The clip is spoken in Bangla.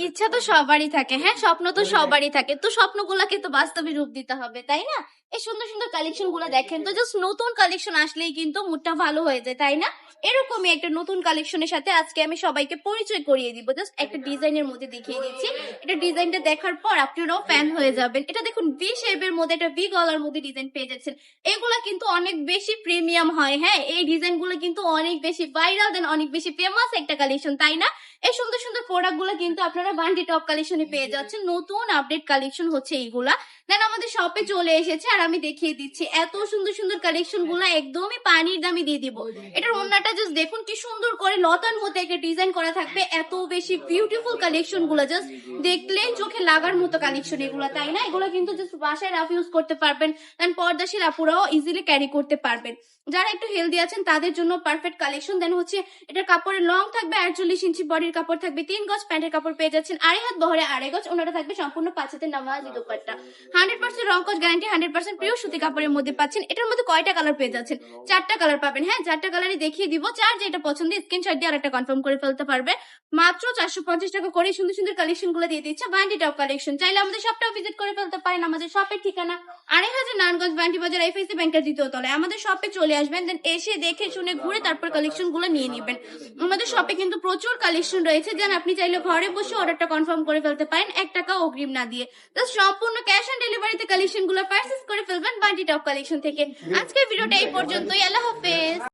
ইচ্ছা তো সবারই থাকে, হ্যাঁ, স্বপ্ন তো সবারই থাকে, তো স্বপ্নগুলাকে তো বাস্তবে রূপ দিতে হবে, তাই না? এই সুন্দর সুন্দর কালেকশন গুলো দেখেন তো, জাস্ট নতুন কালেকশন আসলেই কিন্তু মুডটা ভালো হয়ে যায়, তাই না? এরকমই একটা নতুন কালেকশনের সাথে আজকে আমি সবাইকে পরিচয় করিয়ে দিব। জাস্ট একটা ডিজাইনের মধ্যে দেখিয়ে দিচ্ছি, এটা ডিজাইনটা দেখার পর আপনারাও ফ্যান হয়ে যাবেন। এটা দেখুন, ভি শেপের মধ্যে, একটা ভি গলার মধ্যে ডিজাইন পেয়ে যাচ্ছেন। এগুলা কিন্তু অনেক বেশি প্রিমিয়াম হয়, হ্যাঁ, এই ডিজাইন গুলো কিন্তু অনেক বেশি ভাইরাল দেন, অনেক বেশি ফেমাস একটা কালেকশন, তাই না? এই সুন্দর সুন্দর প্রোডাক্ট গুলো কিন্তু আপনারা বান্টি টপ কালেকশনে পেয়ে যাচ্ছেন। নতুন আপডেট কালেকশন হচ্ছে এইগুলা। দেন আমাদের শপে চলে এসেছে আর আমি দেখিয়ে দিচ্ছি এত সুন্দর সুন্দর কালেকশন গুলা একদমই পানির দামে দিয়ে দিব। এটার ওন্নাটা জাস্ট দেখুন কি সুন্দর করে লতার মতো একটা ডিজাইন করা থাকবে। এত বেশি বিউটিফুল কালেকশন গুলা, জাস্ট দেখলেই চোখে লাগার মতো কালেকশন এগুলা, তাই না? এগুলা কিন্তু জাস্ট বাসায় রাফ ইউজ করতে পারবেন, দেন পর্দাশীল আপুরাও ইজিলি ক্যারি করতে পারবেন। যারা একটু হেলদি আছেন তাদের জন্য পারফেক্ট কালেকশন। দেন হচ্ছে এটার কাপড়ের লং থাকবে 48 ইঞ্চি, বডির কাপড় থাকবে 3 গজ, প্যান্টের কাপড় পেয়ে যাচ্ছেন 2.5 হাত বহরে 2.5 গজ, ওনাটা থাকবে সম্পূর্ণ 5 হাতের নামাজি দোপাট্টা। 100% রংকশ গ্যারান্টি, 100% পিওর সুতি কাপড়ের মধ্যে পাচ্ছেন। এটার মধ্যে কয়টা কালার পেয়ে যাচ্ছেন? 4টা কালার পাবেন, হ্যাঁ, 4টা কালারই দেখিয়ে দিব। যার যেটা পছন্দ স্ক্রিনশট দিয়ে আরেকটা কনফার্ম করে ফেলতে পারবে। মাত্র 450 টাকা করে সুন্দর সুন্দর কালেকশন গুলো দিয়ে দিচ্ছে বান্টি টপ কালেকশন। চাইলে আমাদের শপটাও ভিজিট করে ফেলতে পারেন। আমাদের শপের ঠিকানা 2.5 নারায়ণগঞ্জ বান্টি বাজার, এফএসি ব্যাংকের 2য় তলায়। আমাদের শপে চলে আসবেন, দেন এসে দেখে শুনে ঘুরে তারপর কালেকশন গুলো নিয়ে নেবেন। আমাদের শপে কিন্তু প্রচুর কালেকশন রয়েছে, যেন আপনি চাইলে ঘরে বসে অর্ডারটা কনফার্ম করে ফেলতে পারেন 1 টাকা অগ্রিম না দিয়ে। জাস্ট সম্পূর্ণ ক্যাশ অন ডেলিভারিতে কালেকশন গুলো পারচেজ করে ফেলবেন বান্টি টপ কালেকশন থেকে। আজকের ভিডিওটা এই পর্যন্তই। আল্লাহ হাফেজ।